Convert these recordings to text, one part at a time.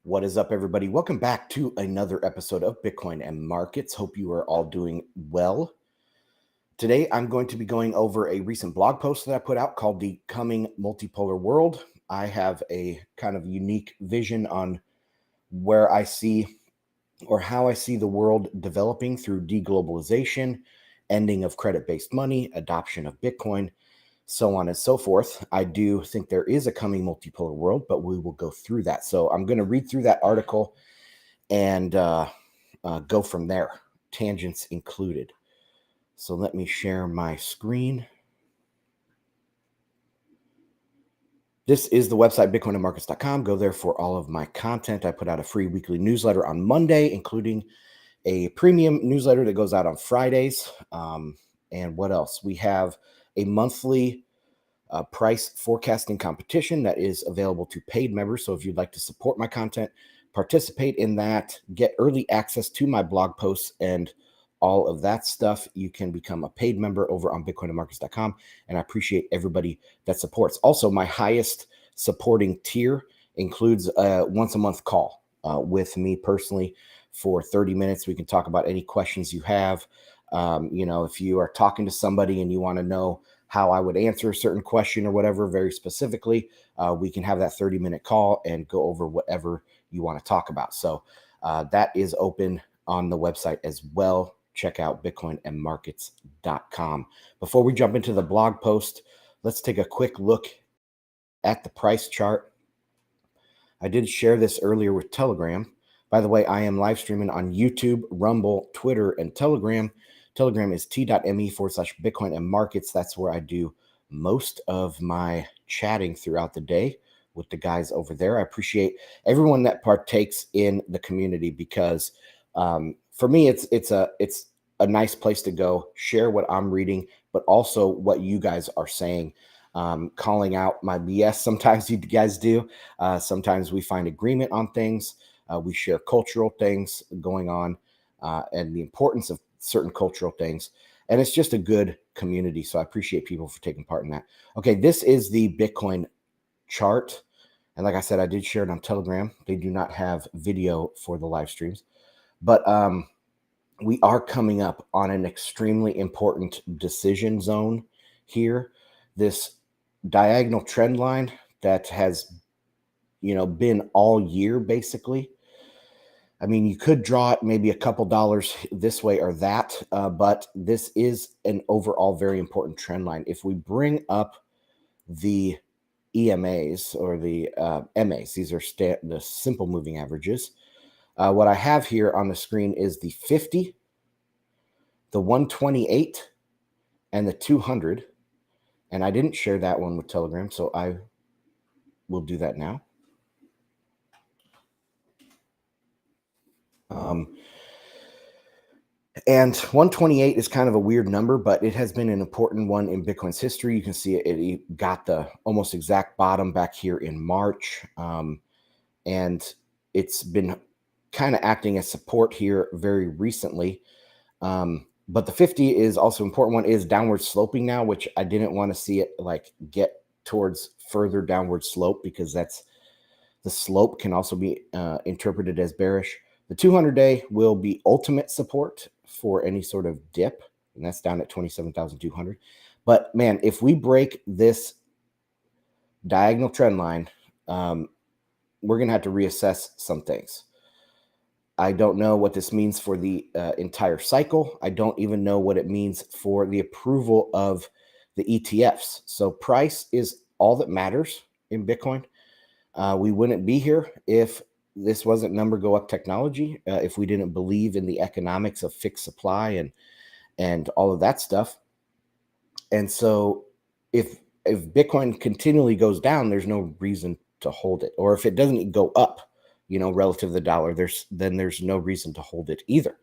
What is up, everybody? Welcome back to another episode of Bitcoin and Markets. Hope you are all doing well. Today, I'm going to be going over a recent blog post that I put out called The Coming Multipolar World. I have a kind of unique vision on where I see or how I see the world developing through deglobalization, ending of credit-based money, adoption of Bitcoin, so on and so forth. I do think there is a coming multipolar world, but we will go through that. So I'm going to read through that article and go from there, tangents included. So let me share my screen. This is the website, bitcoinandmarkets.com. Go there for all of my content. I put out a free weekly newsletter on Monday, including a premium newsletter that goes out on Fridays. And what else? We have a monthly price forecasting competition that is available to paid members. So if you'd like to support my content, participate in that, get early access to my blog posts and all of that stuff, you can become a paid member over on bitcoinandmarkets.com. And I appreciate everybody that supports. Also, my highest supporting tier includes a once a month call with me personally for 30 minutes. We can talk about any questions you have. If you are talking to somebody and you want to know how I would answer a certain question or whatever, very specifically, we can have that 30-minute call and go over whatever you want to talk about. So that is open on the website as well. Check out bitcoinandmarkets.com. Before we jump into the blog post, let's take a quick look at the price chart. I did share this earlier with Telegram. By the way, I am live streaming on YouTube, Rumble, Twitter, and Telegram. Telegram is t.me/Bitcoin and Markets. That's where I do most of my chatting throughout the day with the guys over there. I appreciate everyone that partakes in the community because for me, it's a nice place to go, share what I'm reading, but also what you guys are saying. Calling out my BS. Sometimes you guys do. Sometimes we find agreement on things. We share cultural things going on and the importance of certain cultural things. And it's just a good community. So I appreciate people for taking part in that. Okay, this is the Bitcoin chart. And like I said, I did share it on Telegram. They do not have video for the live streams. But we are coming up on an extremely important decision zone here. This diagonal trend line that has, been all year basically. I mean, you could draw it maybe a couple dollars this way or that, but this is an overall very important trend line. If we bring up the EMAs or the MAs, these are the simple moving averages. What I have here on the screen is the 50, the 128, and the 200. And I didn't share that one with Telegram, so I will do that now. And 128 is kind of a weird number, but it has been an important one in Bitcoin's history. You can see it got the almost exact bottom back here in March. And it's been kind of acting as support here very recently. But the 50 is also an important one, is downward sloping now, which I didn't want to see it like get towards further downward slope because the slope can also be interpreted as bearish. The 200-day will be ultimate support for any sort of dip, and that's down at 27,200. But man, if we break this diagonal trend line, we're going to have to reassess some things. I don't know what this means for the entire cycle. I don't even know what it means for the approval of the ETFs. So price is all that matters in Bitcoin. We wouldn't be here if this wasn't number go up technology, if we didn't believe in the economics of fixed supply and all of that stuff. And so if Bitcoin continually goes down, there's no reason to hold it. Or if it doesn't go up, relative to the dollar, there's no reason to hold it either.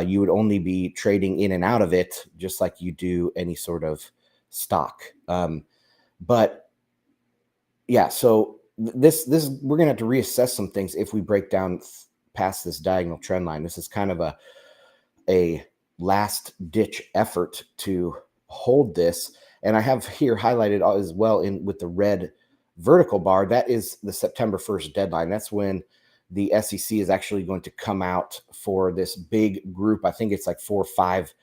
You would only be trading in and out of it just like you do any sort of stock. But yeah, so this we're going to have to reassess some things if we break down past this diagonal trend line. This is kind of a last ditch effort to hold this. And I have here highlighted as well with the red vertical bar. That is the September 1st deadline. That's when the SEC is actually going to come out for this big group. I think it's like 4 or 5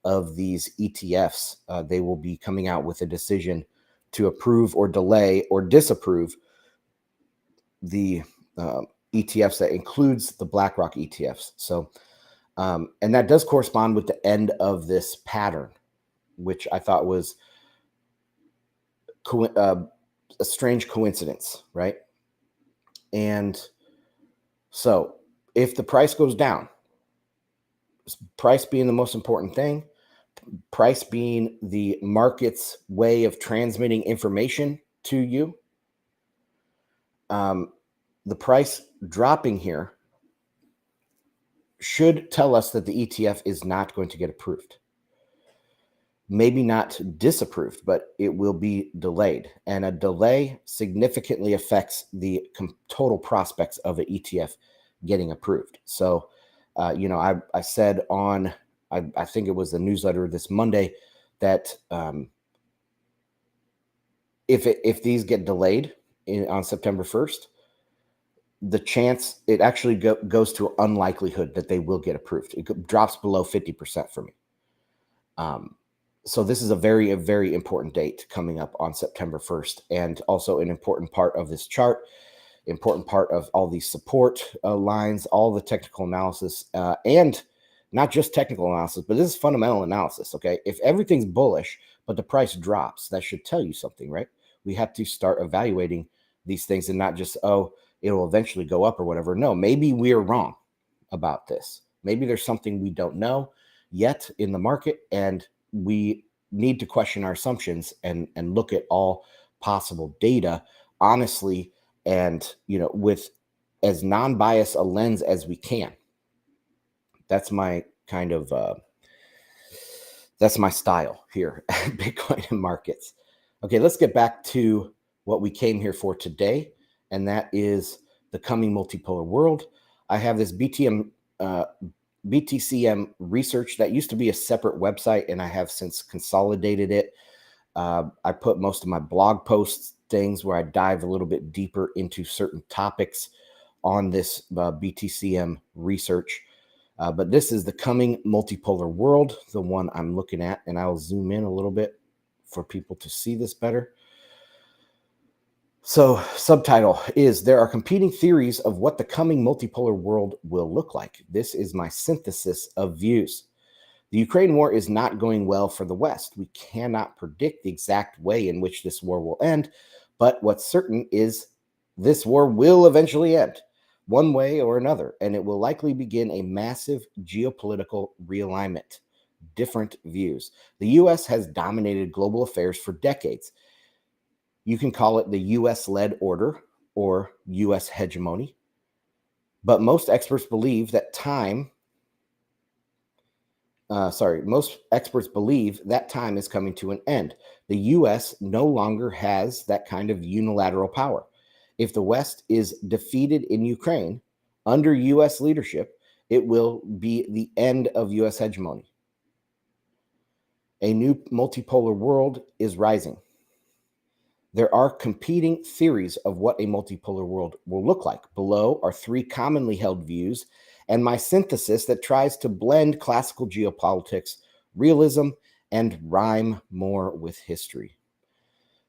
of these ETFs. They will be coming out with a decision to approve or delay or disapprove the ETFs that includes the BlackRock ETFs. So, and that does correspond with the end of this pattern, which I thought was a strange coincidence, right? And so if the price goes down, price being the most important thing, price being the market's way of transmitting information to you, the price dropping here should tell us that the ETF is not going to get approved. Maybe not disapproved, but it will be delayed. And a delay significantly affects the total prospects of an ETF getting approved. So, I said on, I think it was the newsletter this Monday, that if these get delayed on September 1st, the chance, it actually goes to unlikelihood that they will get approved. It drops below 50% for me. So this is a very important date coming up on September 1st, and also an important part of this chart, important part of all these support lines, all the technical analysis, and not just technical analysis, but this is fundamental analysis, okay? If everything's bullish, but the price drops, that should tell you something, right? We have to start evaluating these things and not just, oh, it'll eventually go up or whatever. No, maybe we're wrong about this. Maybe there's something we don't know yet in the market, and we need to question our assumptions and look at all possible data honestly, and with as non-biased a lens as we can. That's my kind of that's my style here at Bitcoin and markets. Okay, let's get back to what we came here for today, and that is the coming multipolar world. I have this BTCM research that used to be a separate website, and I have since consolidated it. I put most of my blog posts, things where I dive a little bit deeper into certain topics on this BTCM research. But this is the coming multipolar world, the one I'm looking at, and I'll zoom in a little bit for people to see this better. So, subtitle is, there are competing theories of what the coming multipolar world will look like. This is my synthesis of views. The Ukraine war is not going well for the West. We cannot predict the exact way in which this war will end, but what's certain is this war will eventually end, one way or another, and it will likely begin a massive geopolitical realignment. Different views. The U.S. has dominated global affairs for decades. You can call it the U.S.-led order or U.S. hegemony, but most experts believe that time is coming to an end. The U.S. no longer has that kind of unilateral power. If the West is defeated in Ukraine under U.S. leadership, it will be the end of U.S. hegemony. A new multipolar world is rising. There are competing theories of what a multipolar world will look like. Below are 3 commonly held views and my synthesis that tries to blend classical geopolitics, realism, and rhyme more with history.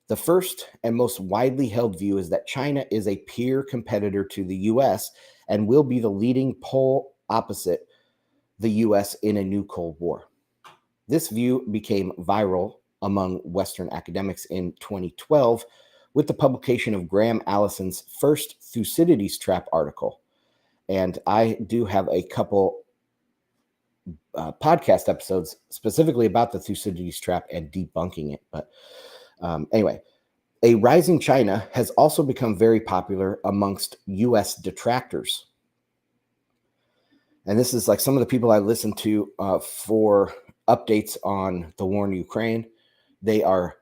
The first and most widely held view is that China is a peer competitor to the U.S. and will be the leading pole opposite the U.S. in a new Cold War. This view became viral among Western academics in 2012 with the publication of Graham Allison's first Thucydides trap article. And I do have a couple podcast episodes specifically about the Thucydides trap and debunking it. But anyway, a rising China has also become very popular amongst U.S. detractors. And this is like some of the people I listen to for updates on the war in Ukraine. They are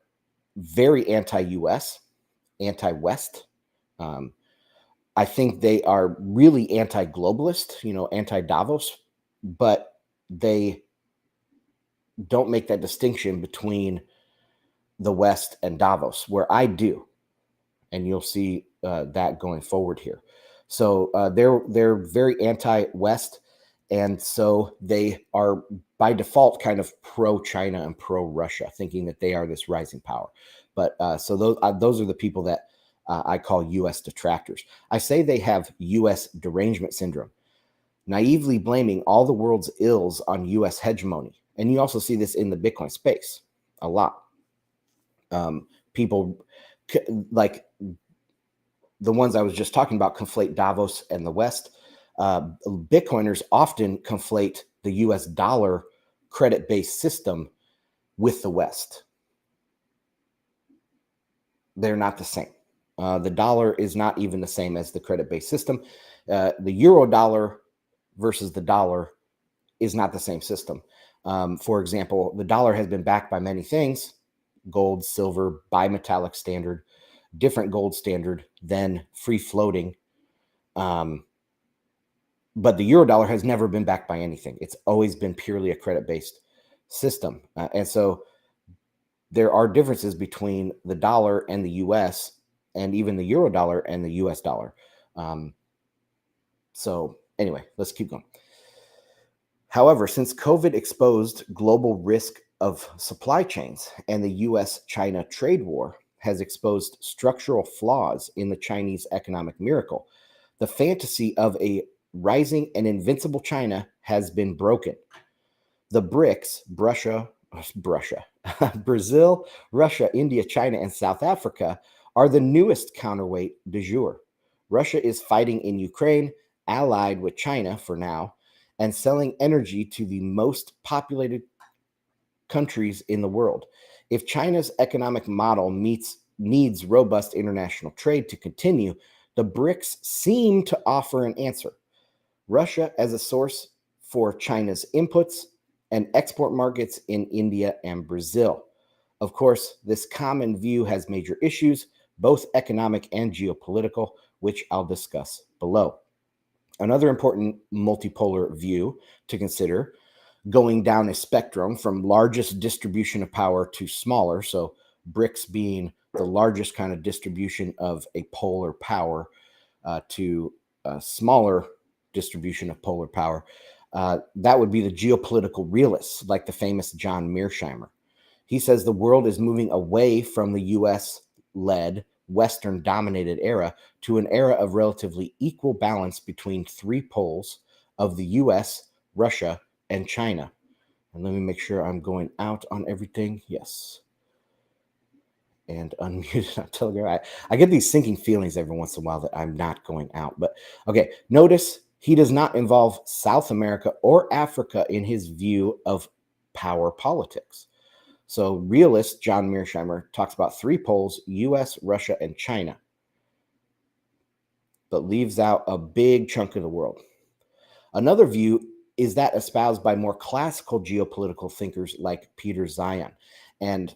very anti-U.S., anti-West. I think they are really anti-globalist, anti-Davos, but they don't make that distinction between the West and Davos, where I do. And you'll see that going forward here. So they're very anti-West, and so they are by default kind of pro-China and pro-Russia, thinking that they are this rising power. But so those are the people that I call U.S. detractors. I say they have U.S. derangement syndrome, naively blaming all the world's ills on U.S. hegemony. And you also see this in the Bitcoin space a lot. People like the ones I was just talking about conflate Davos and the West. Bitcoiners often conflate the US dollar credit-based system with the West. They're not the same. The dollar is not even the same as the credit-based system. The euro dollar versus the dollar is not the same system. For example, the dollar has been backed by many things: gold, silver, bimetallic standard, different gold standard than free floating. But the euro dollar has never been backed by anything. It's always been purely a credit-based system. And so there are differences between the dollar and the US, and even the euro dollar and the US dollar. So anyway, let's keep going. However, since COVID exposed global risk of supply chains and the US-China trade war has exposed structural flaws in the Chinese economic miracle, the fantasy of a rising and invincible China has been broken. The BRICS, Brazil, Russia, India, China, and South Africa are the newest counterweight du jour. Russia is fighting in Ukraine, allied with China for now, and selling energy to the most populated countries in the world. If China's economic model needs robust international trade to continue, the BRICS seem to offer an answer. Russia as a source for China's inputs and export markets in India and Brazil. Of course, this common view has major issues, both economic and geopolitical, which I'll discuss below. Another important multipolar view to consider, going down a spectrum from largest distribution of power to smaller, so BRICS being the largest kind of distribution of a polar power to a smaller distribution of polar power, that would be the geopolitical realists, like the famous John Mearsheimer. He says the world is moving away from the US-led, Western-dominated era to an era of relatively equal balance between three poles of the US, Russia, and China. And let me make sure I'm going out on everything. Yes. And unmuted on Telegram. I get these sinking feelings every once in a while that I'm not going out. But okay, notice he does not involve South America or Africa in his view of power politics. So realist John Mearsheimer talks about three poles: US, Russia, and China, but leaves out a big chunk of the world. Another view is that espoused by more classical geopolitical thinkers like Peter Zeihan. And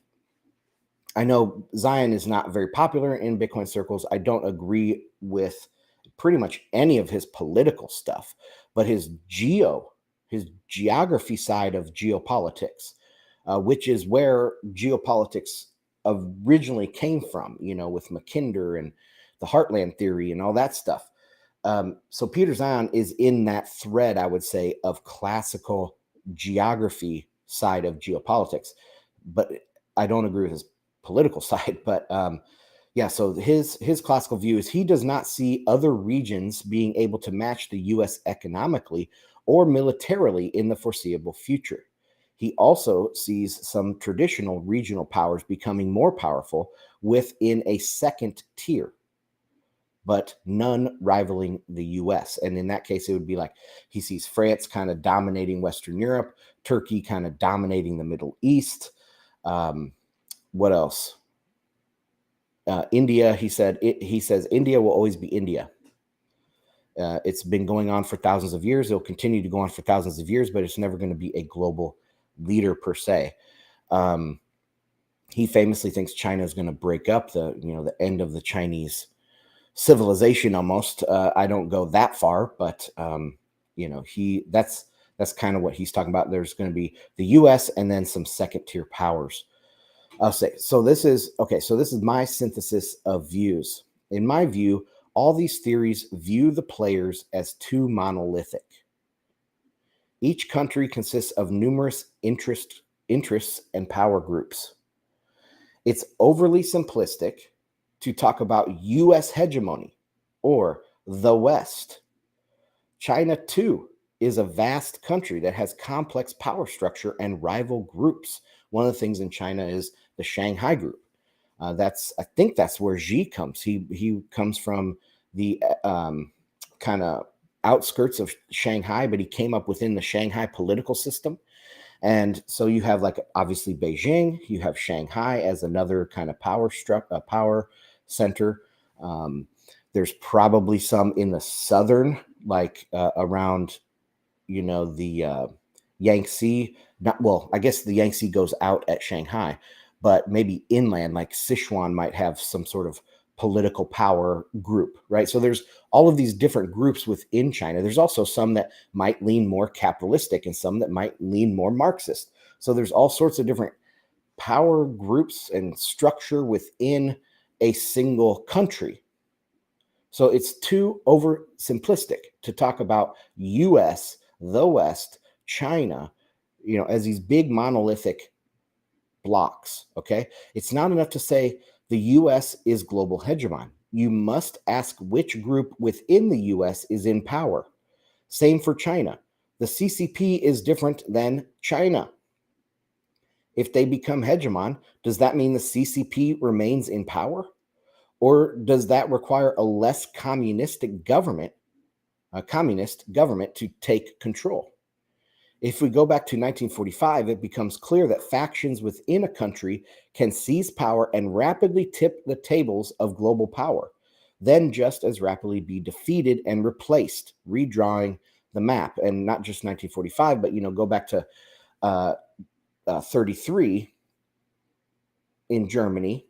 I know Zion is not very popular in Bitcoin circles. I don't agree with pretty much any of his political stuff, but his geography side of geopolitics, which is where geopolitics originally came from, with Mackinder and the Heartland theory and all that stuff. So Peter Zeihan is in that thread, I would say, of classical geography side of geopolitics, but I don't agree with his political side. But so his classical view is he does not see other regions being able to match the US economically or militarily in the foreseeable future. He also sees some traditional regional powers becoming more powerful within a second tier, but none rivaling the US. And in that case, it would be like he sees France kind of dominating Western Europe, Turkey kind of dominating the Middle East. What else? India, he says India will always be India. It's been going on for thousands of years. It'll continue to go on for thousands of years, but it's never going to be a global leader per se. He famously thinks China is going to break up the end of the Chinese civilization almost. I don't go that far, but that's kind of what he's talking about. There's going to be the US and then some second tier powers. I'll say, so this is my synthesis of views. In my view, All these theories view the players as too monolithic. Each country consists of numerous interests and power groups. It's overly simplistic to talk about U.S. hegemony or the West. China, too, is a vast country that has complex power structure and rival groups. One of the things in China is the Shanghai Group. I think that's where Xi comes. He comes from the kind of outskirts of Shanghai, but he came up within the Shanghai political system. And so you have, like, obviously Beijing, you have Shanghai as another kind of power center. There's probably some in the southern, like around, the Yangtze. I guess the Yangtze goes out at Shanghai, but maybe inland, like Sichuan, might have some sort of political power group, right? So there's all of these different groups within China. There's also some that might lean more capitalistic and some that might lean more Marxist. So there's all sorts of different power groups and structure within a single country. So it's too oversimplistic to talk about US, the West, China, as these big monolithic blocks. Okay. It's not enough to say the US is global hegemon. You must ask which group within the US is in power. Same for China. The CCP is different than China. If they become hegemon, does that mean the CCP remains in power? Or does that require a less communist government to take control? If we go back to 1945, it becomes clear that factions within a country can seize power and rapidly tip the tables of global power, then just as rapidly be defeated and replaced, redrawing the map. And not just 1945, but go back to 33 in Germany,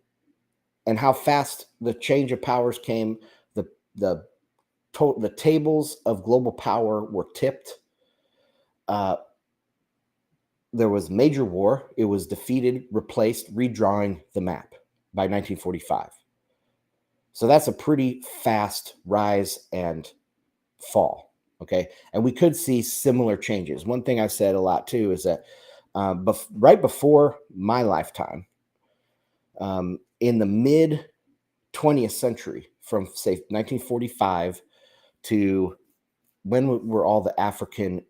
and how fast the change of powers came. The tables of global power were tipped. There was major war. It was defeated, replaced, redrawing the map by 1945. So that's a pretty fast rise and fall. Okay. And we could see similar changes. One thing I've said a lot too is that right before my lifetime, in the mid 20th century, from say 1945 to when were all the African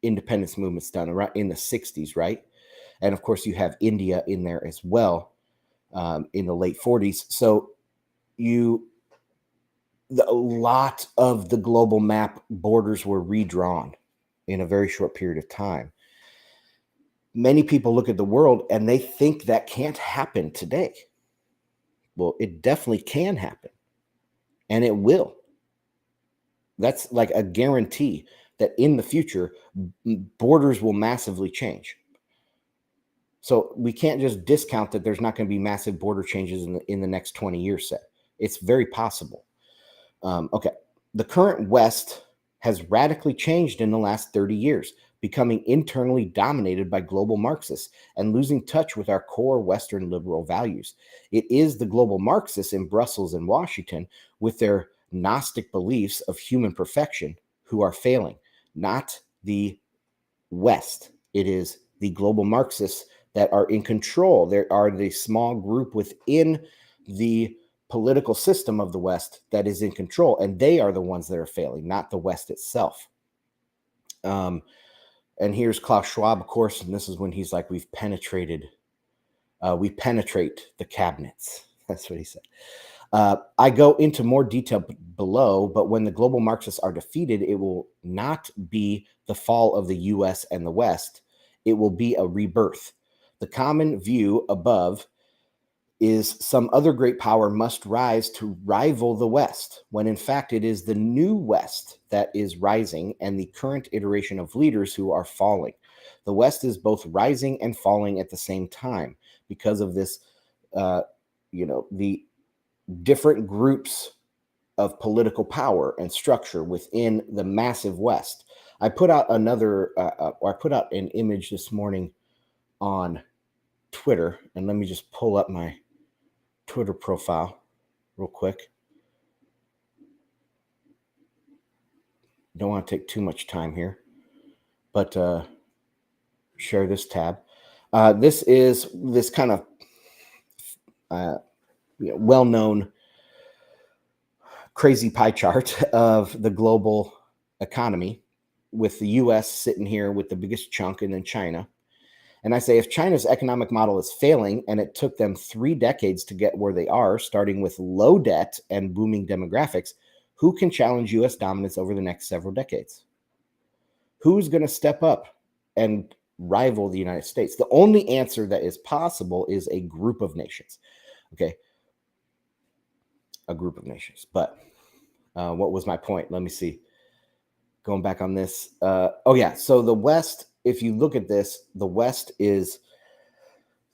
independence movements done, around in the 60s, right? And of course you have India in there as well, in the late 40s. So a lot of the global map borders were redrawn in a very short period of time. Many people look at the world and they think that can't happen today. Well, it definitely can happen, and it will. That's like a guarantee that in the future, borders will massively change. So we can't just discount that there's not going to be massive border changes in the next 20 years set. It's very possible. Okay. The current West has radically changed in the last 30 years, becoming internally dominated by global Marxists and losing touch with our core Western liberal values. It is the global Marxists in Brussels and Washington, with their Gnostic beliefs of human perfection, who are failing, not the West. It is the global Marxists that are in control. There are the small group within the political system of the West that is in control, and they are the ones that are failing, not the West itself. And here's Klaus Schwab, of course, and this is when he's like, we penetrate the cabinets. That's what he said. I go into more detail below, but when the global Marxists are defeated, it will not be the fall of the US and the West. It will be a rebirth. The common view above is some other great power must rise to rival the West, when in fact it is the new West that is rising and the current iteration of leaders who are falling. The West is both rising and falling at the same time because of this, the different groups of political power and structure within the massive West. I put out an image this morning on Twitter, and let me just pull up my Twitter profile real quick. don't want to take too much time here, but share this tab. This is this kind of well-known crazy pie chart of the global economy, with the US sitting here with the biggest chunk, and then China. And I say, if China's economic model is failing and it took them 3 decades to get where they are, starting with low debt and booming demographics, who can challenge US dominance over the next several decades? Who's going to step up and rival the United States? The only answer that is possible is a group of nations. Okay. A group of nations. But what was my point? Let me see. Going back on this. Oh, yeah. So the West, if you look at this, the West is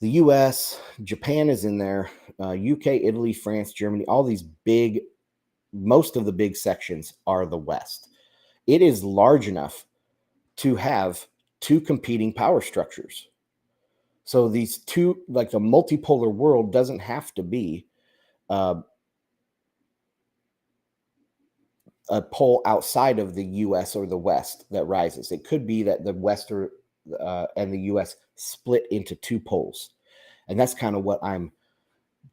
the US, Japan is in there, UK, Italy, France, Germany, all these big, most of the big sections are the West. It is large enough to have 2 competing power structures. So these two, like the multipolar world, doesn't have to be a pole outside of the US or the West that rises. It could be that the West and the US split into 2 poles. And that's kind of what I'm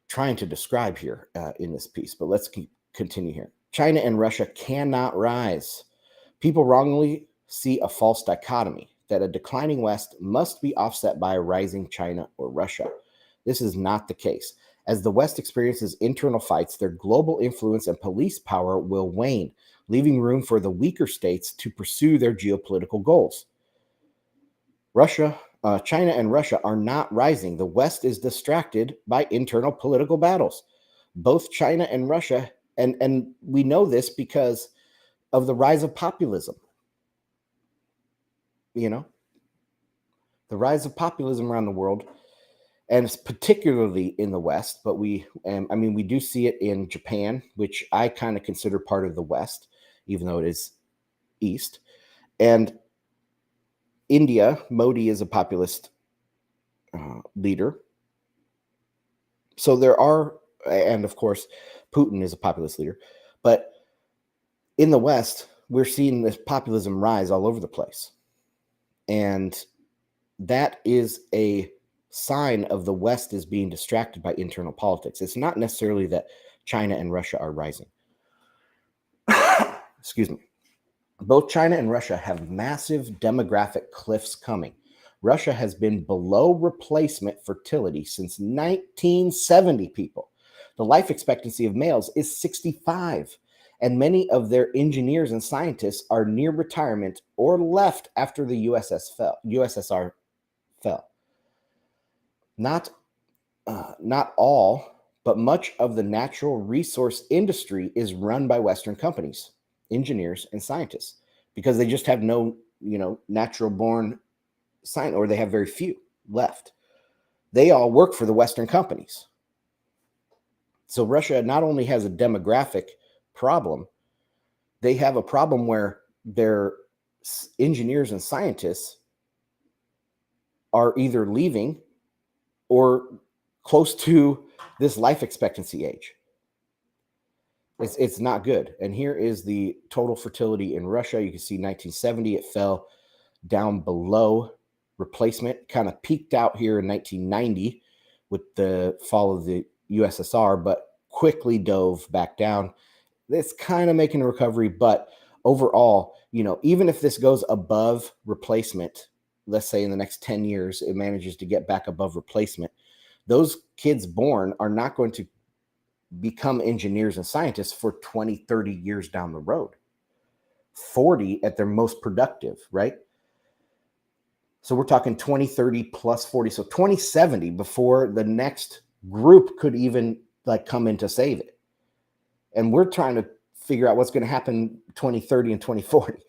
trying to describe here in this piece. But let's continue here. China and Russia cannot rise. People wrongly see a false dichotomy that a declining West must be offset by a rising China or Russia. This is not the case. As the West experiences internal fights, their global influence and police power will wane, leaving room for the weaker states to pursue their geopolitical goals. China and Russia are not rising. The West is distracted by internal political battles. Both China and Russia, and we know this because of the rise of populism. You know, the rise of populism around the world, and it's particularly in the West, but we do see it in Japan, which I kind of consider part of the West, even though it is East. And India, Modi is a populist leader. So there are, and of course, Putin is a populist leader. But in the West, we're seeing this populism rise all over the place. And that is a sign of the West is being distracted by internal politics. It's not necessarily that China and Russia are rising. Excuse me. Both China and Russia have massive demographic cliffs coming. Russia has been below replacement fertility since 1970, people. The life expectancy of males is 65, and many of their engineers and scientists are near retirement or left after the USSR fell. Not all, but much of the natural resource industry is run by Western companies, engineers, and scientists, because they just have no, natural born science, or they have very few left. They all work for the Western companies. So Russia not only has a demographic problem, they have a problem where their engineers and scientists are either leaving or close to this life expectancy age. It's not good. And here is the total fertility in Russia. You can see 1970, it fell down below replacement, kind of peaked out here in 1990 with the fall of the USSR, but quickly dove back down. It's kind of making a recovery, but overall, even if this goes above replacement, let's say in the next 10 years, it manages to get back above replacement, those kids born are not going to become engineers and scientists for 20, 30 years down the road. 40 at their most productive, right? So we're talking 2030 plus 40. So 2070 before the next group could even come in to save it. And we're trying to figure out what's going to happen 2030 and 2040.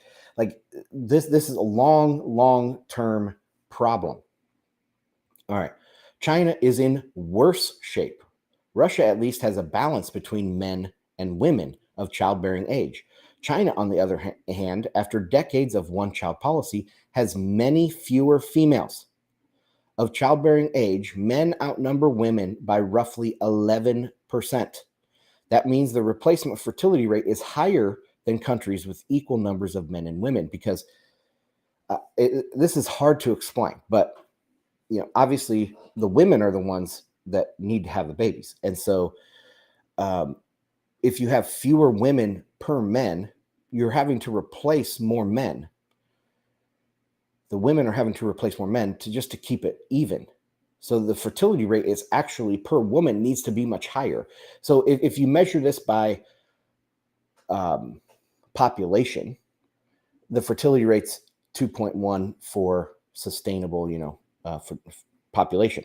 This is a long-term problem. All right. China is in worse shape. Russia at least has a balance between men and women of childbearing age. China, on the other hand, after decades of one-child policy, has many fewer females. Of childbearing age, men outnumber women by roughly 11%. That means the replacement fertility rate is higher than countries with equal numbers of men and women, because this is hard to explain, but obviously the women are the ones that need to have the babies. And so if you have fewer women per men, you're having to replace more men. The women are having to replace more men to keep it even. So the fertility rate is actually per woman needs to be much higher. So if you measure this by population, the fertility rate's 2.1 for sustainable, for population.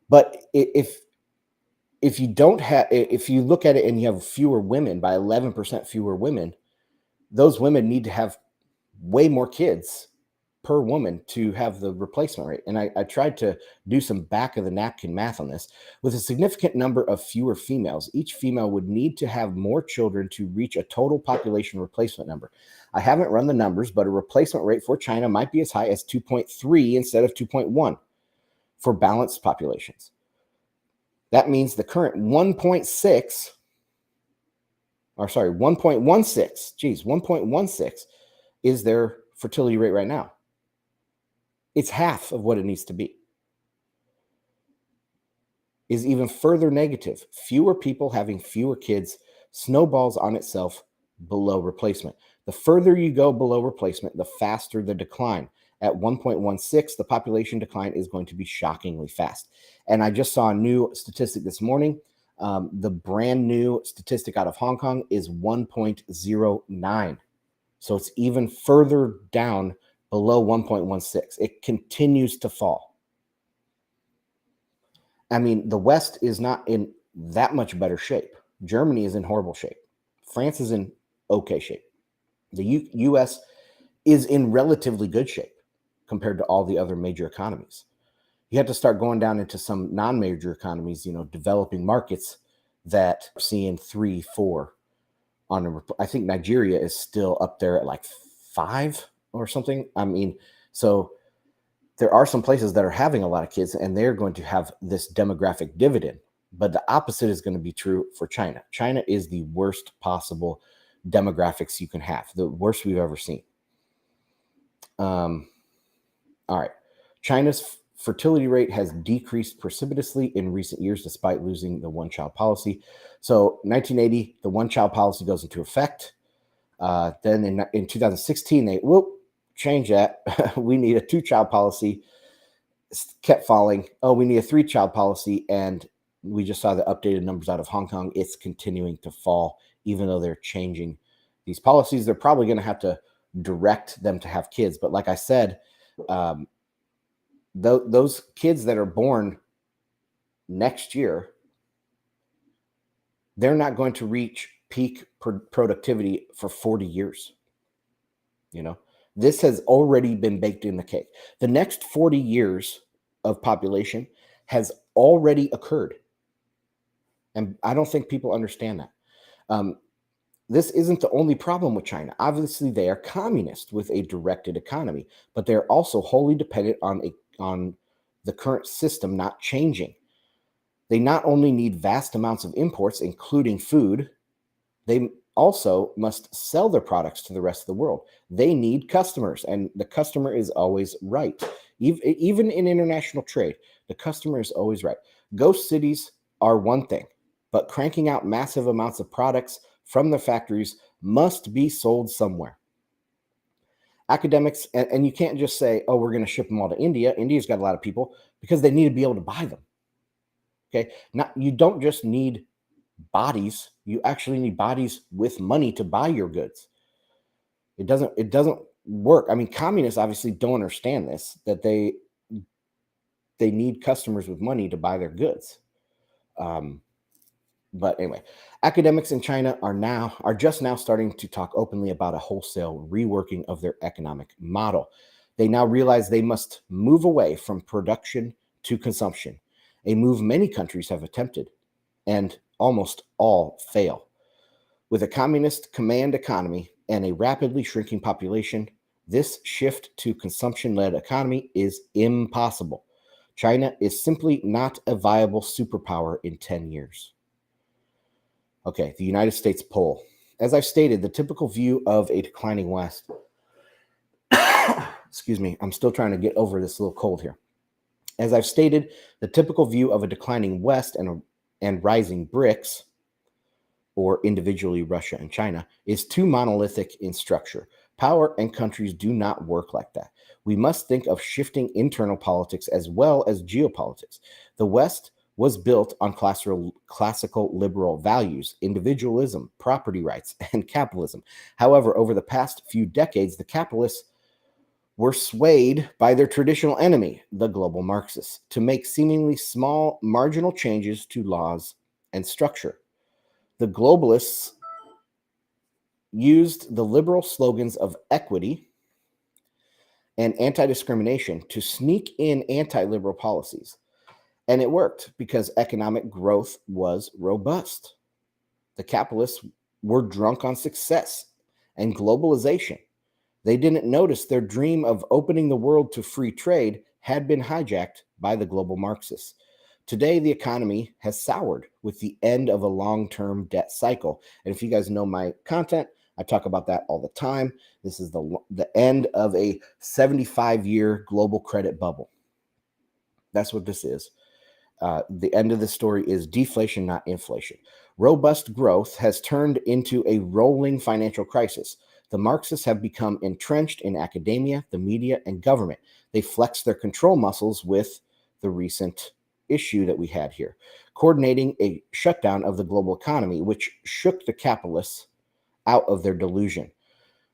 But if you don't have, if you look at it and you have fewer women, by 11% fewer women, those women need to have way more kids per woman to have the replacement rate. And I tried to do some back of the napkin math on this. With a significant number of fewer females, each female would need to have more children to reach a total population replacement number. I haven't run the numbers, but a replacement rate for China might be as high as 2.3 instead of 2.1 for balanced populations. That means the current 1.6, or sorry, 1.16 is their fertility rate right now. It's half of what it needs to be. Is even further negative. Fewer people having fewer kids snowballs on itself below replacement. The further you go below replacement, the faster the decline. At 1.16, the population decline is going to be shockingly fast. And I just saw a new statistic this morning. The brand new statistic out of Hong Kong is 1.09. So it's even further down below 1.16. It continues to fall. I mean, the West is not in that much better shape. Germany is in horrible shape. France is in okay shape. The U.S. is in relatively good shape compared to all the other major economies. You have to start going down into some non-major economies, developing markets that are seeing 3, 4 I think Nigeria is still up there at like 5 or something. I mean, so there are some places that are having a lot of kids and they're going to have this demographic dividend, but the opposite is going to be true for China. China is the worst possible demographics you can have, the worst we've ever seen. All right. China's fertility rate has decreased precipitously in recent years, despite losing the one-child policy. So 1980, the one-child policy goes into effect. Then in 2016, they change that. We need a two-child policy. Kept falling. Oh, we need a three-child policy. And we just saw the updated numbers out of Hong Kong. It's continuing to fall, even though they're changing these policies. They're probably going to have to direct them to have kids. But like I said, those kids that are born next year, they're not going to reach peak productivity for 40 years. This has already been baked in the cake. The next 40 years of population has already occurred. And I don't think people understand that. This isn't the only problem with China. Obviously, they are communist with a directed economy, but they're also wholly dependent on the current system not changing. They not only need vast amounts of imports, including food, they also must sell their products to the rest of the world. They need customers, and the customer is always right. Even in international trade, the customer is always right. Ghost cities are one thing, but cranking out massive amounts of products from the factories must be sold somewhere. Academics, and you can't just say, oh, we're going to ship them all to India. India's got a lot of people, because they need to be able to buy them. Okay. Now, you don't just need bodies. You actually need bodies with money to buy your goods. It doesn't work. I mean, communists obviously don't understand this, that they need customers with money to buy their goods. But anyway, academics in China are just now starting to talk openly about a wholesale reworking of their economic model. They now realize they must move away from production to consumption, a move many countries have attempted, and almost all fail. With a communist command economy and a rapidly shrinking population, this shift to consumption-led economy is impossible. China is simply not a viable superpower in 10 years. Okay, the United States poll. As I've stated, the typical view of a declining West, excuse me, I'm still trying to get over this little cold here. As I've stated, the typical view of a declining West and rising BRICS, or individually Russia and China, is too monolithic in structure. Power and countries do not work like that. We must think of shifting internal politics as well as geopolitics. The West was built on classical liberal values, individualism, property rights, and capitalism. However, over the past few decades, the capitalists were swayed by their traditional enemy, the global Marxists, to make seemingly small, marginal changes to laws and structure. The globalists used the liberal slogans of equity and anti-discrimination to sneak in anti-liberal policies. And it worked because economic growth was robust. The capitalists were drunk on success and globalization. They didn't notice their dream of opening the world to free trade had been hijacked by the global Marxists. Today, the economy has soured with the end of a long-term debt cycle. And if you guys know my content, I talk about that all the time. This is the end of a 75-year global credit bubble. That's what this is. The end of the story is deflation, not inflation. Robust growth has turned into a rolling financial crisis. The Marxists have become entrenched in academia, the media, and government. They flex their control muscles with the recent issue that we had here, coordinating a shutdown of the global economy, which shook the capitalists out of their delusion.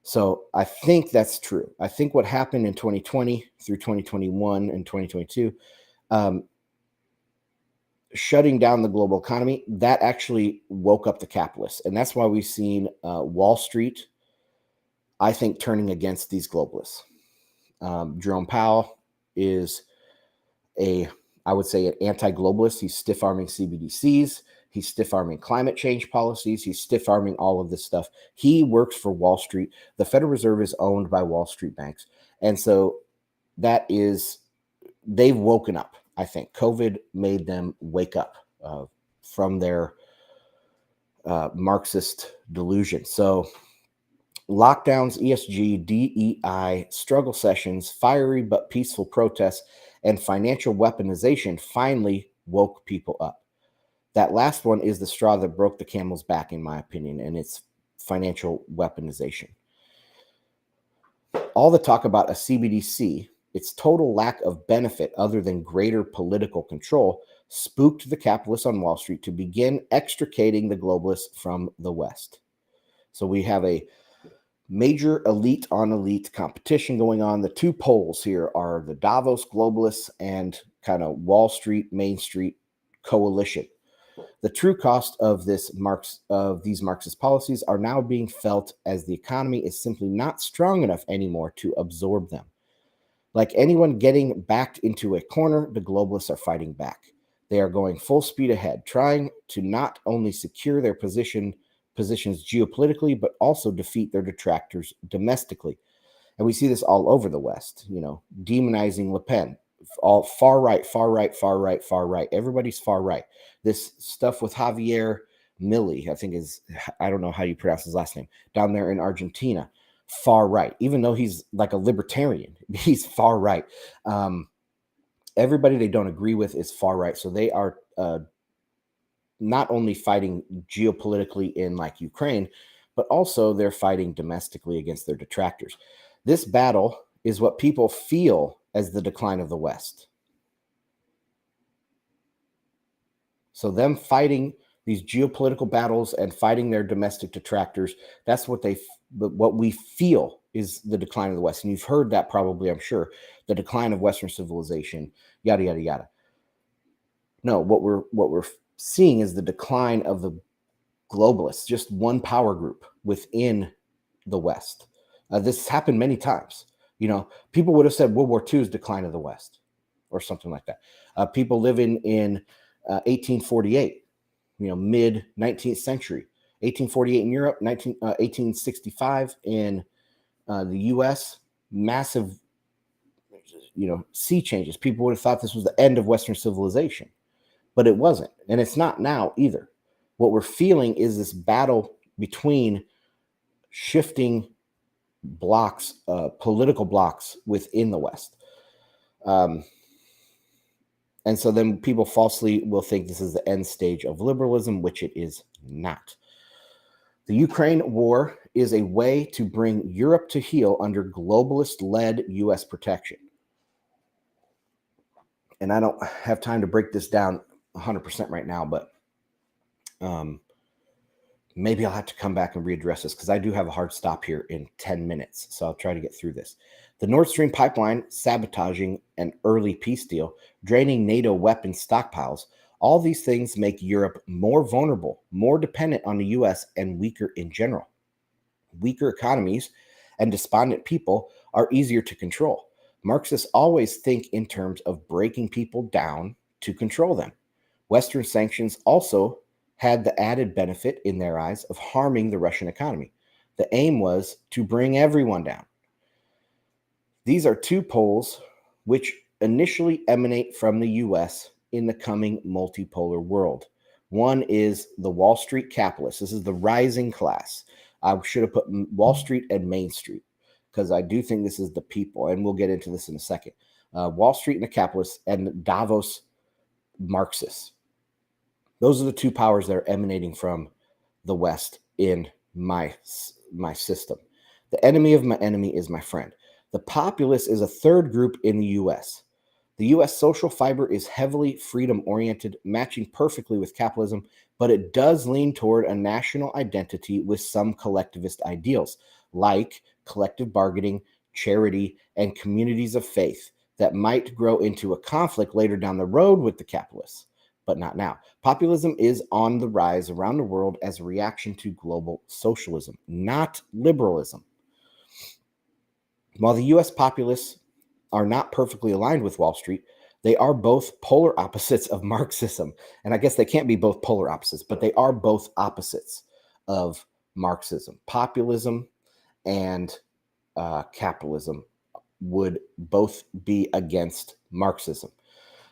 So I think that's true. I think what happened in 2020 through 2021 and 2022, shutting down the global economy, that actually woke up the capitalists. And that's why we've seen Wall Street, I think, turning against these globalists. Jerome Powell is I would say, an anti-globalist. He's stiff-arming CBDCs. He's stiff-arming climate change policies. He's stiff-arming all of this stuff. He works for Wall Street. The Federal Reserve is owned by Wall Street banks. And so they've woken up. I think COVID made them wake up from their Marxist delusion. So lockdowns, ESG, DEI, struggle sessions, fiery but peaceful protests, and financial weaponization finally woke people up. That last one is the straw that broke the camel's back, in my opinion, and it's financial weaponization. All the talk about a CBDC, its total lack of benefit other than greater political control, spooked the capitalists on Wall Street to begin extricating the globalists from the West. So we have a major elite on elite competition going on. The two poles here are the Davos globalists and kind of Wall Street, Main Street coalition. The true cost of these Marxist policies are now being felt as the economy is simply not strong enough anymore to absorb them. Like anyone getting backed into a corner, the globalists are fighting back. They are going full speed ahead, trying to not only secure their positions geopolitically, but also defeat their detractors domestically. And we see this all over the West, demonizing Le Pen, all far right, far right, far right, far right. Everybody's far right. This stuff with Javier Milei, I don't know how you pronounce his last name, down there in Argentina, far right, even though he's like a libertarian, he's far right. Everybody they don't agree with is far right. So they are not only fighting geopolitically in like Ukraine, but also they're fighting domestically against their detractors. This battle is what people feel as the decline of the West. So them fighting these geopolitical battles and fighting their domestic detractors, that's what we feel is the decline of the West. And you've heard that probably, I'm sure, the decline of Western civilization, yada, yada, yada. No, what we're seeing is the decline of the globalists, just one power group within the West. This has happened many times. People would have said World War II is decline of the West or something like that. People living in 1848, mid 19th century, 1848 in Europe, 1865 in the U.S., massive, sea changes. People would have thought this was the end of Western civilization, but it wasn't. And it's not now either. What we're feeling is this battle between shifting blocks, political blocks within the West. And so then people falsely will think this is the end stage of liberalism, which it is not. The Ukraine war is a way to bring Europe to heel under globalist-led U.S. protection. And I don't have time to break this down 100% right now, but maybe I'll have to come back and readdress this because I do have a hard stop here in 10 minutes. So I'll try to get through this. The Nord Stream pipeline sabotaging an early peace deal, draining NATO weapons stockpiles. All these things make Europe more vulnerable, more dependent on the U.S., and weaker in general. Weaker economies and despondent people are easier to control. Marxists always think in terms of breaking people down to control them. Western sanctions also had the added benefit in their eyes of harming the Russian economy. The aim was to bring everyone down. These are two poles which initially emanate from the U.S. in the coming multipolar world. One is the Wall Street capitalists. This is the rising class. I should have put Wall Street and Main Street because I do think this is the people, and we'll get into this in a second. Wall Street and the capitalists, and Davos Marxists. Those are the two powers that are emanating from the West in my system. The enemy of my enemy is my friend. The populace is a third group in the U.S. The U.S. social fiber is heavily freedom-oriented, matching perfectly with capitalism, but it does lean toward a national identity with some collectivist ideals, like collective bargaining, charity, and communities of faith that might grow into a conflict later down the road with the capitalists, but not now. Populism is on the rise around the world as a reaction to global socialism, not liberalism. While the U.S. populists are not perfectly aligned with Wall Street, they are both polar opposites of Marxism. And I guess they can't be both polar opposites, but they are both opposites of Marxism. Populism and capitalism would both be against Marxism.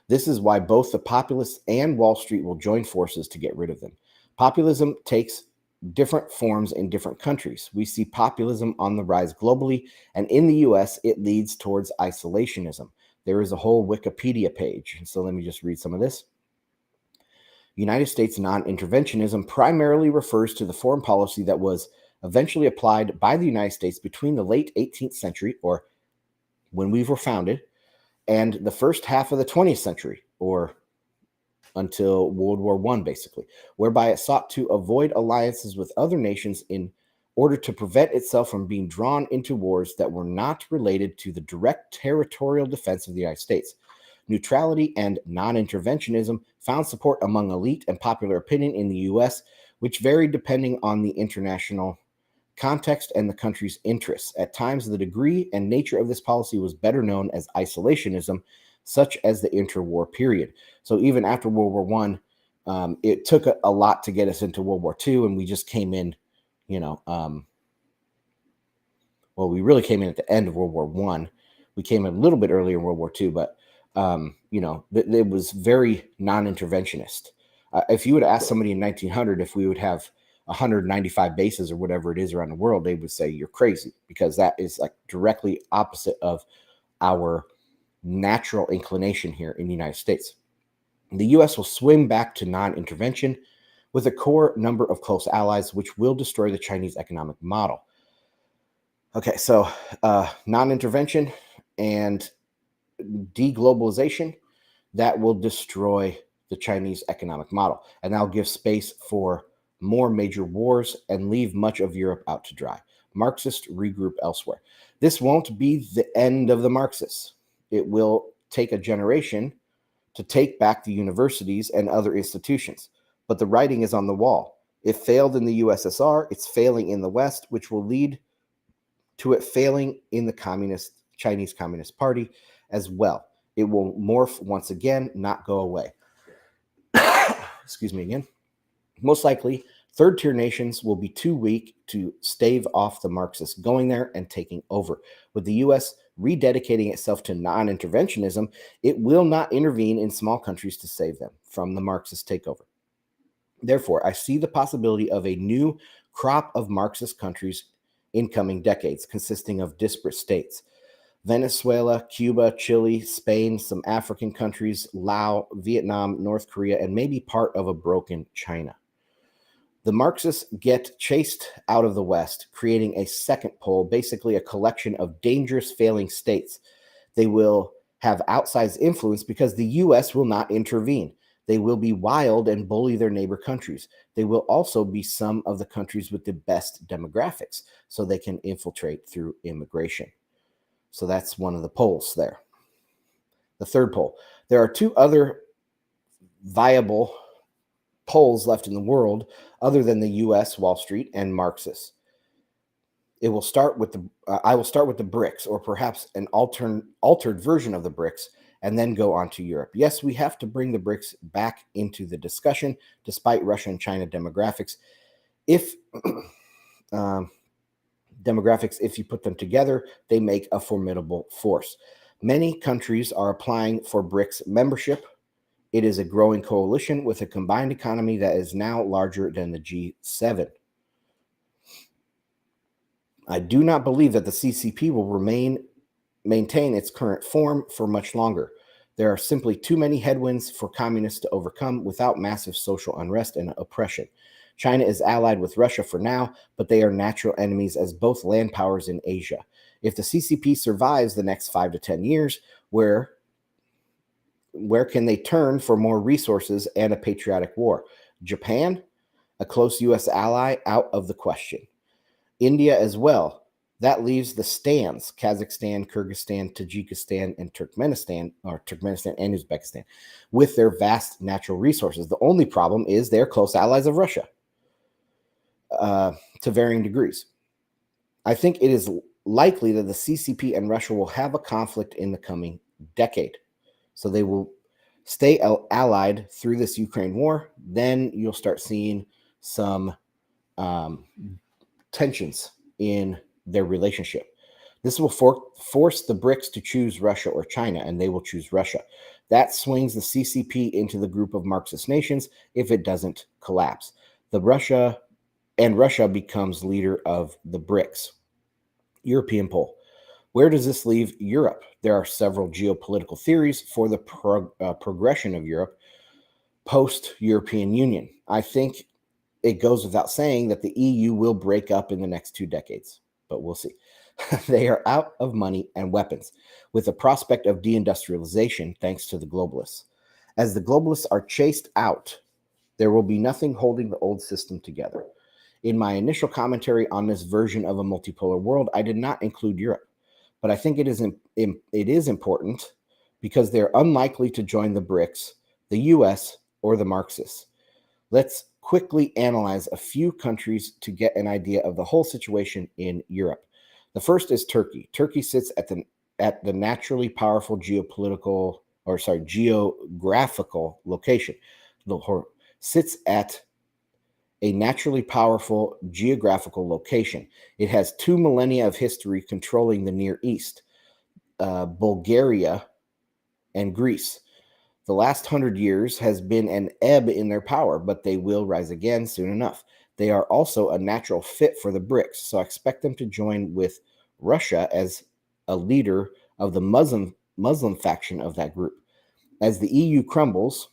This is why both the populists and Wall Street will join forces to get rid of them. Populism takes different forms in different countries. We see populism on the rise globally, and in the US, it leads towards isolationism. There is a whole Wikipedia page. So let me just read some of this. United States non-interventionism primarily refers to the foreign policy that was eventually applied by the United States between the late 18th century, or when we were founded, and the first half of the 20th century, or until World War I, basically, whereby it sought to avoid alliances with other nations in order to prevent itself from being drawn into wars that were not related to the direct territorial defense of the United States. Neutrality and non-interventionism found support among elite and popular opinion in the U.S., which varied depending on the international context and the country's interests. At times, the degree and nature of this policy was better known as isolationism, such as the interwar period. So even after World War I, it took a lot to get us into World War II, and we just came in, well, we really came in at the end of World War I. We came in a little bit earlier in World War II, but, it was very non-interventionist. If you would ask somebody in 1900 if we would have 195 bases or whatever it is around the world, they would say you're crazy, because that is like directly opposite of our natural inclination here in the United States. The U.S. will swing back to non-intervention with a core number of close allies, which will destroy the Chinese economic model. Okay, so non-intervention and deglobalization, that will destroy the Chinese economic model, and that'll give space for more major wars and leave much of Europe out to dry. Marxists regroup elsewhere. This won't be the end of the Marxists. It will take a generation to take back the universities and other institutions. But the writing is on the wall. It failed in the USSR. It's failing in the West, which will lead to it failing in the Chinese Communist Party as well. It will morph once again, not go away. Excuse me again. Most likely, third-tier nations will be too weak to stave off the Marxists going there and taking over. With the U.S. rededicating itself to non-interventionism, it will not intervene in small countries to save them from the Marxist takeover. Therefore, I see the possibility of a new crop of Marxist countries in coming decades, consisting of disparate states. Venezuela, Cuba, Chile, Spain, some African countries, Laos, Vietnam, North Korea, and maybe part of a broken China. The Marxists get chased out of the West, creating a second pole, basically a collection of dangerous failing states. They will have outsized influence because the U.S. will not intervene. They will be wild and bully their neighbor countries. They will also be some of the countries with the best demographics, so they can infiltrate through immigration. So that's one of the poles there. The third pole. There are two other viable poles left in the world other than the U.S., Wall Street, and Marxists. I will start with the BRICS, or perhaps an altered version of the BRICS, and then go on to Europe. Yes, we have to bring the BRICS back into the discussion, despite Russia and China demographics. If you put them together, they make a formidable force. Many countries are applying for BRICS membership. It is a growing coalition with a combined economy that is now larger than the G7. I do not believe that the CCP will maintain its current form for much longer. There are simply too many headwinds for communists to overcome without massive social unrest and oppression. China is allied with Russia for now, but they are natural enemies as both land powers in Asia. If the CCP survives the next 5 to 10 years, where can they turn for more resources and a patriotic war? Japan, a close U.S. ally, out of the question. India as well. That leaves the stands, Kazakhstan, Kyrgyzstan, Tajikistan, and Turkmenistan and Uzbekistan, with their vast natural resources. The only problem is they're close allies of Russia to varying degrees. I think it is likely that the CCP and Russia will have a conflict in the coming decade. So they will stay allied through this Ukraine war. Then you'll start seeing some tensions in their relationship. This will force the BRICS to choose Russia or China, and they will choose Russia. That swings the CCP into the group of Marxist nations if it doesn't collapse. Russia becomes leader of the BRICS. European pole. Where does this leave Europe? There are several geopolitical theories for the progression of Europe post-European Union. I think it goes without saying that the EU will break up in the next 2 decades, but we'll see. They are out of money and weapons, with the prospect of deindustrialization thanks to the globalists. As the globalists are chased out, there will be nothing holding the old system together. In my initial commentary on this version of a multipolar world, I did not include Europe, but I think it is important because they're unlikely to join the BRICS, the US, or the Marxists. Let's quickly analyze a few countries to get an idea of the whole situation in Europe. The first is Turkey. Turkey sits at the naturally powerful geographical location. Sits at a naturally powerful geographical location. It has 2 millennia of history controlling the Near East, Bulgaria, and Greece. The last 100 years has been an ebb in their power, but they will rise again soon enough. They are also a natural fit for the BRICS, so I expect them to join with Russia as a leader of the Muslim faction of that group. As the EU crumbles,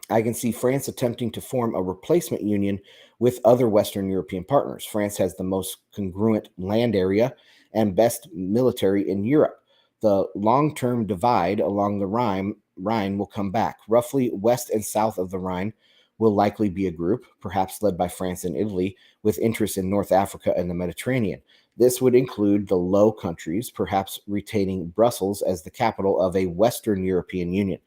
I can see France attempting to form a replacement union with other Western European partners. France has the most congruent land area and best military in Europe. The long-term divide along the Rhine will come back. Roughly west and south of the Rhine will likely be a group, perhaps led by France and Italy, with interests in North Africa and the Mediterranean. This would include the Low Countries, perhaps retaining Brussels as the capital of a Western European Union.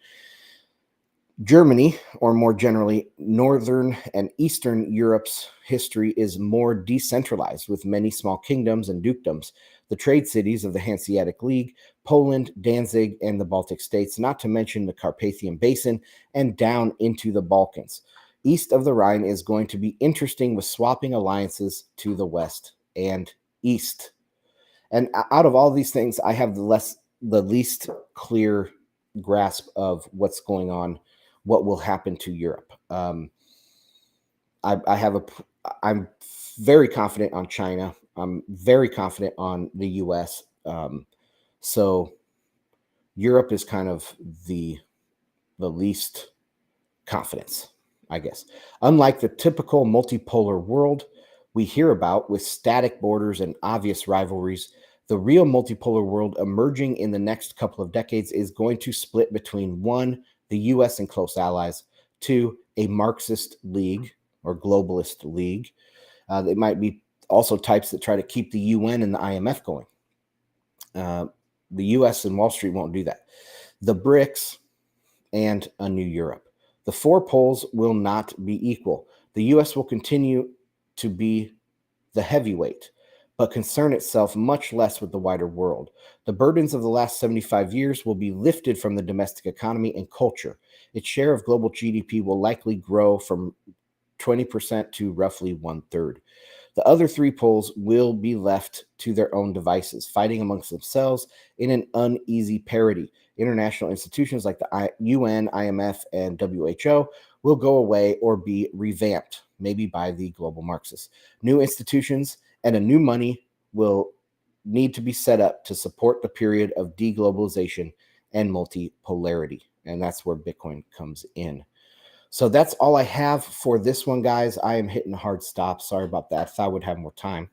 Germany, or more generally, Northern and Eastern Europe's history is more decentralized, with many small kingdoms and dukedoms, the trade cities of the Hanseatic League, Poland, Danzig, and the Baltic states, not to mention the Carpathian Basin and down into the Balkans. East of the Rhine is going to be interesting with swapping alliances to the west and east. And out of all these things, I have the least clear grasp of what's going on, what will happen to Europe. I'm very confident on China. I'm very confident on the US. So Europe is kind of the least confidence, I guess. Unlike the typical multipolar world we hear about with static borders and obvious rivalries, the real multipolar world emerging in the next couple of decades is going to split between one, the US and close allies, two, a Marxist league or globalist league. They might be also types that try to keep the UN and the IMF going. The US and Wall Street won't do that. The BRICS and a new Europe. The four poles will not be equal. The US will continue to be the heavyweight, but concern itself much less with the wider world. The burdens of the last 75 years will be lifted from the domestic economy and culture. Its share of global GDP will likely grow from 20% to roughly 1/3. The other three poles will be left to their own devices, fighting amongst themselves in an uneasy parity. International institutions like the UN, IMF, and WHO will go away or be revamped, maybe by the global Marxists. New institutions and a new money will need to be set up to support the period of deglobalization and multipolarity. And that's where Bitcoin comes in. So that's all I have for this one, guys. I am hitting a hard stop. Sorry about that. I thought I would have more time,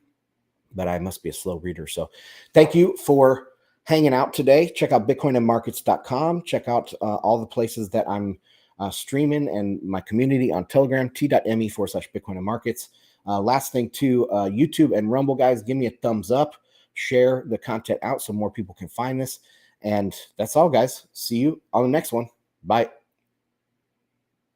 but I must be a slow reader. So thank you for hanging out today. Check out bitcoinandmarkets.com. Check out all the places that I'm streaming and my community on Telegram, t.me/Bitcoin and Markets. Last thing too, YouTube and Rumble, guys, give me a thumbs up. Share the content out so more people can find this. And that's all, guys. See you on the next one. Bye.